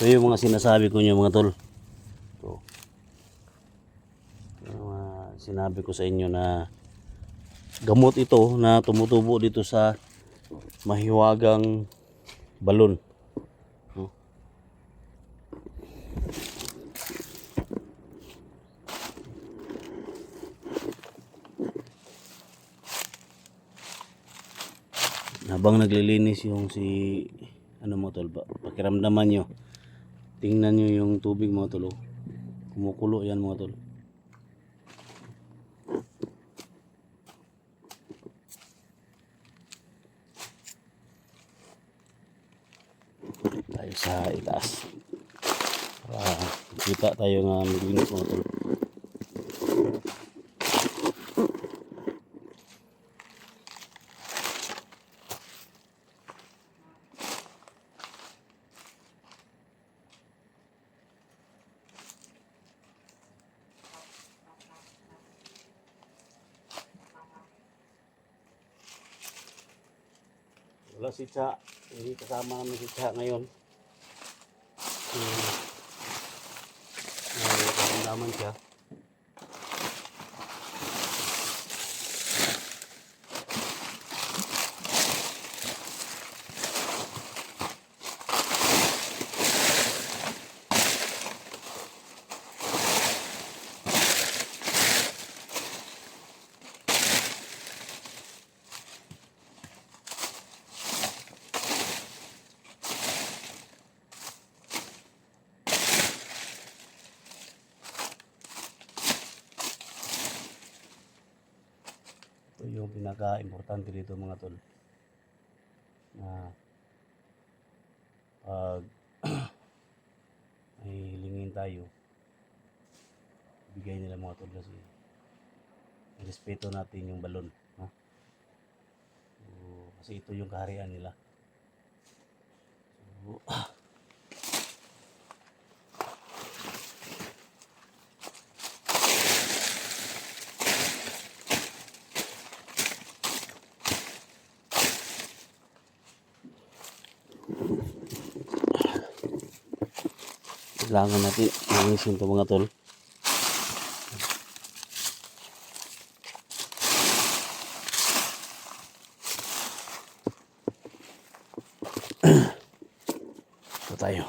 Ito yung mga sinasabi ko nyo mga tol. Ito. Yung mga sinabi ko sa inyo na gamot ito na tumutubo dito sa mahiwagang balon. No? Habang naglilinis yung si ano mo tol, pakiramdaman nyo, tingnan nyo yung tubig mga tol, oh. Kumukulo yan mga tol. Tayo sa itaas para kita tayo nga maglinis mga tol. Wala si Cha, hindi kasama namin si Cha ngayon. Naman siya. Ito yung pinaka-importante dito mga tol, na pag may hilingin tayo, bigay nila mga tol, kasi respeto natin yung balon, no? So, kasi ito yung kaharian nila. So, kailangan natin linisin ito mga tol. Ito tayo.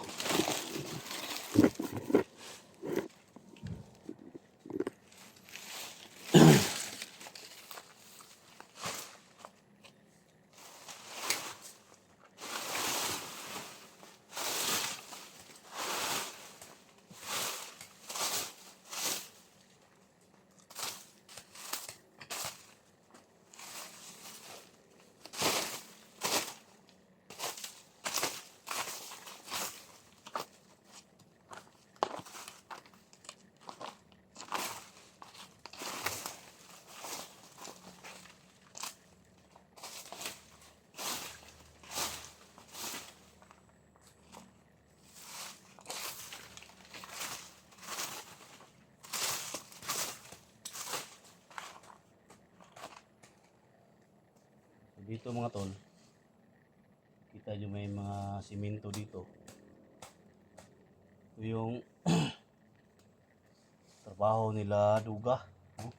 Dito mga tol, kita nyo may mga simento dito. Ito yung trabaho nila duga, no?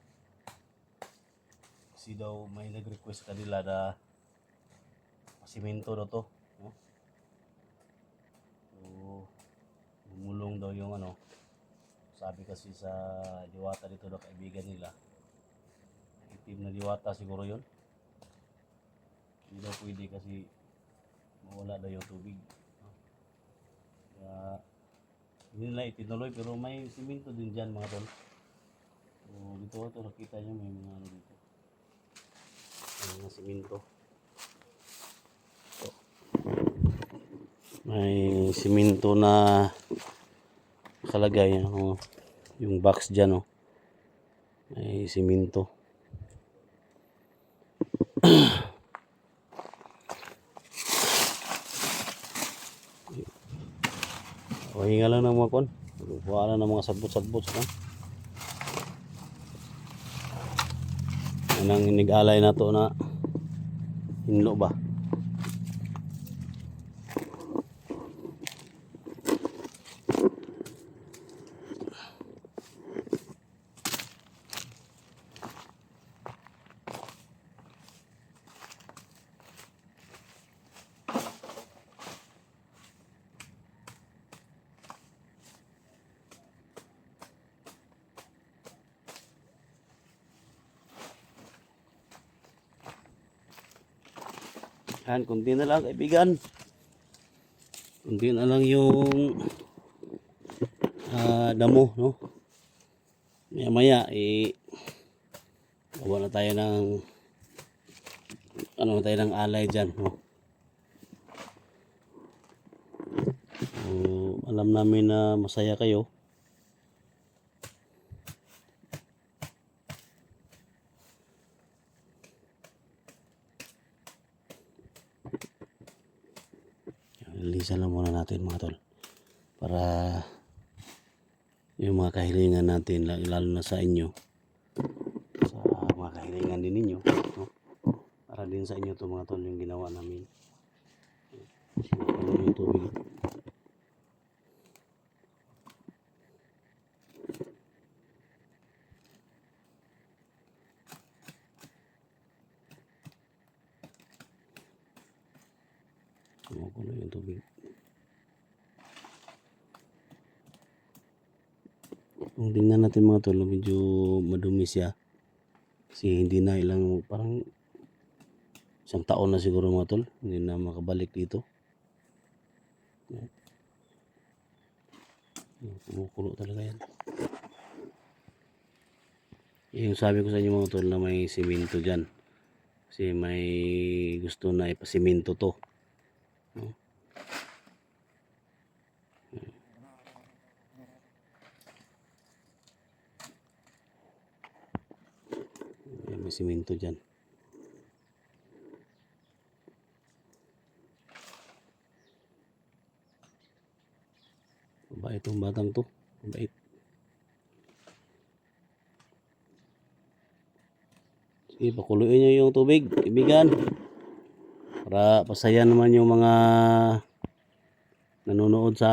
Kasi daw may nag-request kanila na simento na to, no? So, bumulong daw yung ano, sabi kasi sa diwata dito na kaibigan nila, itim na diwata siguro yun. Hindi daw pwede kasi mawala daw yung tubig. Kaya hindi nila itinuloy, pero may simento din dyan mga tol. So dito ito nakita nyo may mga ano dito. May mga simento. So, may simento na nakalagay. Yung box dyan, oh. May simento. Pahinga lang ng mga kon. Bukuha lang ng mga sabot-sabot. Yan ang inig-alay na to na hinlo ba. Yan, kunti na lang kaibigan. Kunti na lang yung damo, no? Maya maya, gawa na tayo ng alay dyan, no? So, alam namin na masaya kayo. Lilisan lang muna natin mga tol para yung mga kahilingan natin, lalo na sa inyo, sa mga kahilingan din ninyo, no? Para din sa inyo to mga tol yung ginawa namin. Ano yung tubig. Kumukulo yung tubig. Kung tingnan natin mga tol, medyo madumi siya. Kasi hindi na parang isang taon na siguro mga tol, hindi na makabalik dito. Kumukulo talaga yan. Yung sabi ko sa inyo mga tol na may simento dyan. Kasi may gusto na ipasimento to. No? May simento dyan. Mabait itong batang to. Mabait. Sige, pakuluin nyo yung tubig, kaibigan. Para pasaya naman yung mga nanonood sa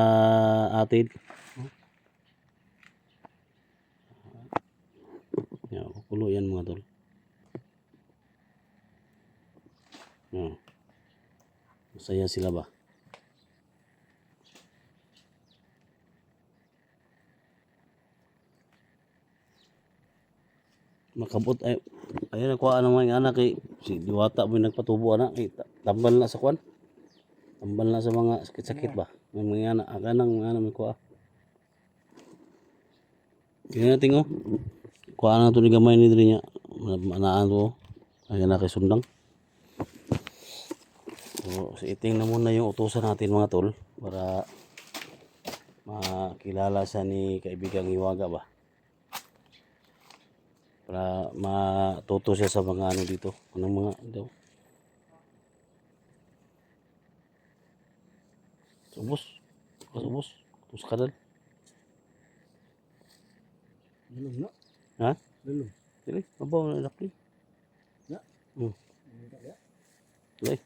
atin. Yan, pakulo yan mga tol. Masaya sila ba? Makabot ay ayun nakuha naman yung anak si Diwata mo nagpatubo anak tambal na sa kwan. Tambal na sa mga sakit-sakit ba? May mga anak akanang mga anak may kuha. Tingnan natin oh. Kuha na to ni gamay ni diri nya. Manaan to. Ay na kay sundang. So, iting na muna yung utusan natin mga tol para makilala sa ni kaibigang Hiwaga ba. Para matuto siya sa mga ano dito. Anong mga daw. Ubos. Ubos. Ubos ka dal. Belum nak? Ha? Belum. Dili, mabaw na laki. Ya. Tak ya. Dili.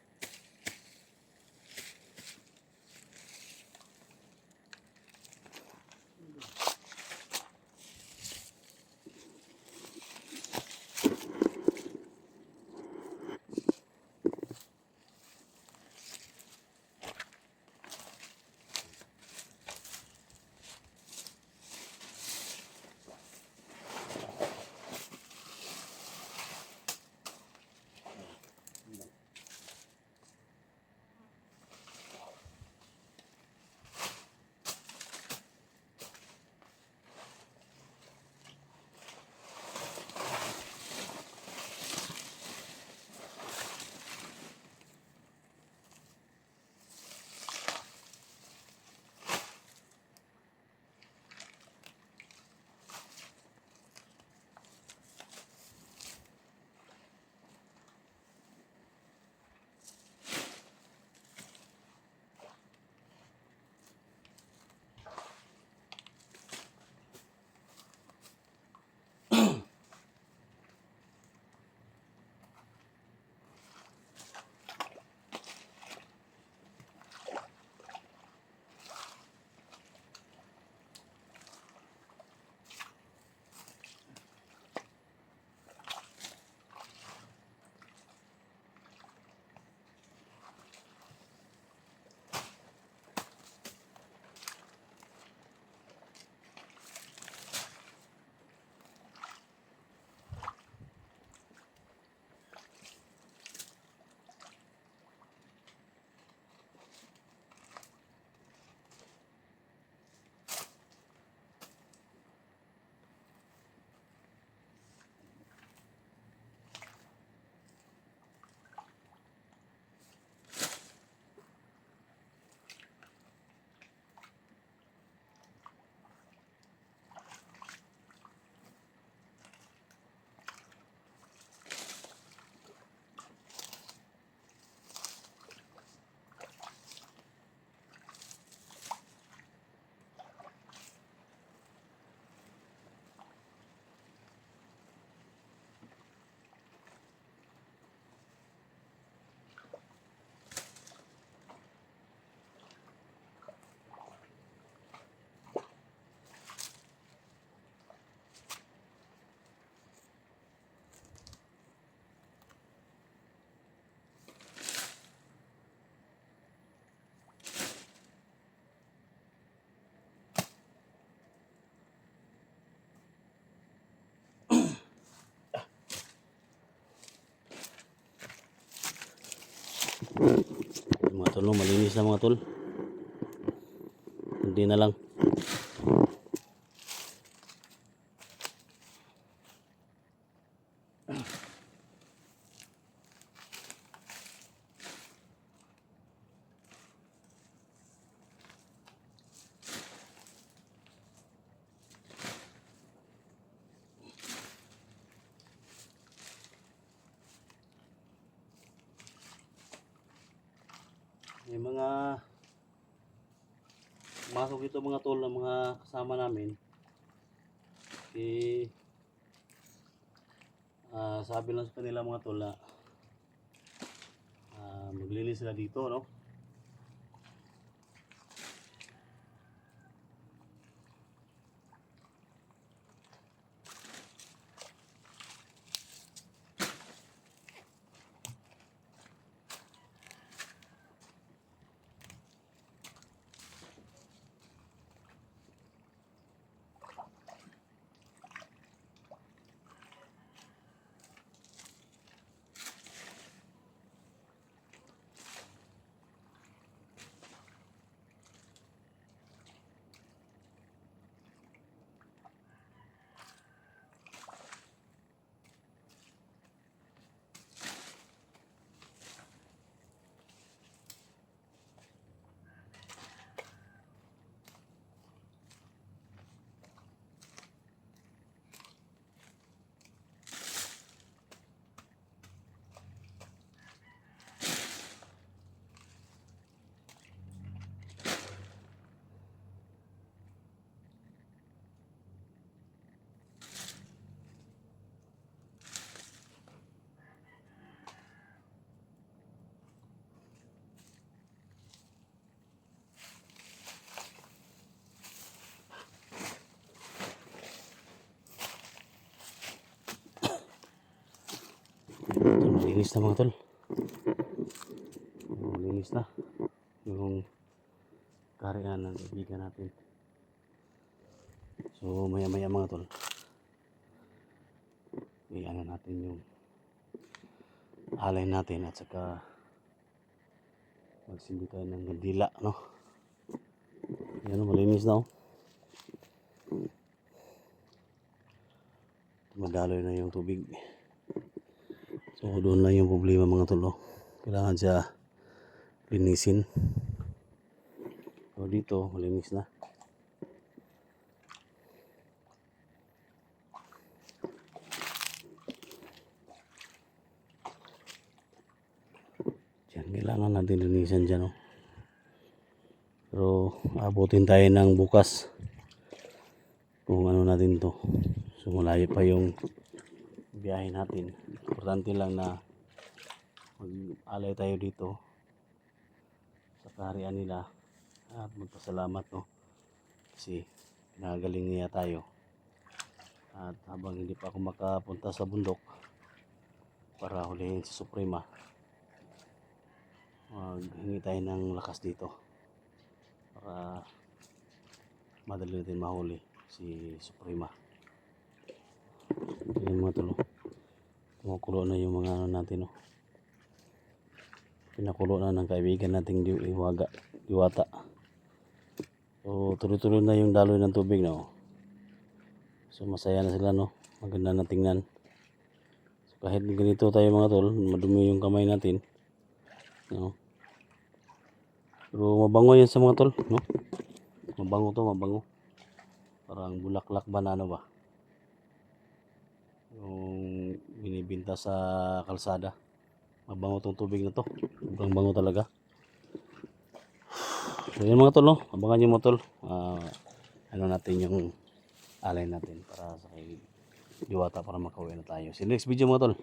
tol, no? Malinis na mga tol. Hindi na lang. May mga masok dito mga tol ng mga kasama namin. Eh, sabi lang sa kanila mga tol na maglinis sila dito, no? Ito, malinis na mga tol. Malinis na yung kariyan ng ibigan natin. So maya maya mga tol, i-ano natin yung alay natin at saka magsindi tayo ng gandila, no? Yan, malinis na, oh. Madaloy na yung tubig. So doon lang yung problema mga tol, oh. Kailangan siya linisin. So dito malinis na. Diyan, kailangan natin linisan dyan, oh. Pero abutin tayo ng bukas kung ano natin to. So malayo pa yung biyahe natin. Importante lang na mag-alay tayo dito sa kaharian nila at magpasalamat, no? Kasi pinagaling niya tayo. At habang hindi pa ako makapunta sa bundok para hulihin si Suprema, maghingi tayo ng lakas dito para madali natin mahuli si Suprema. Yan mga tolo, kumukulo na yung mga ano natin, no? Pinakulo na ng kaibigan nating Diwata. So tuloy-tuloy na yung daloy ng tubig, no? So masaya na sila, no? Maganda na tingnan. So kahit ganito tayo mga tol, madumi yung kamay natin, no? Pero mabango yan sa mga tol, no? Mabango to, mabango. Parang bulaklak banana ba? Yung binibinta sa kalsada. Mabango tong tubig na to. Sobrang bango talaga. So yun mga tol, no? Abangan nyo mga tol. Ano natin yung alay natin para sa kay Diwata para makauwi na tayo. See you next video mga tol.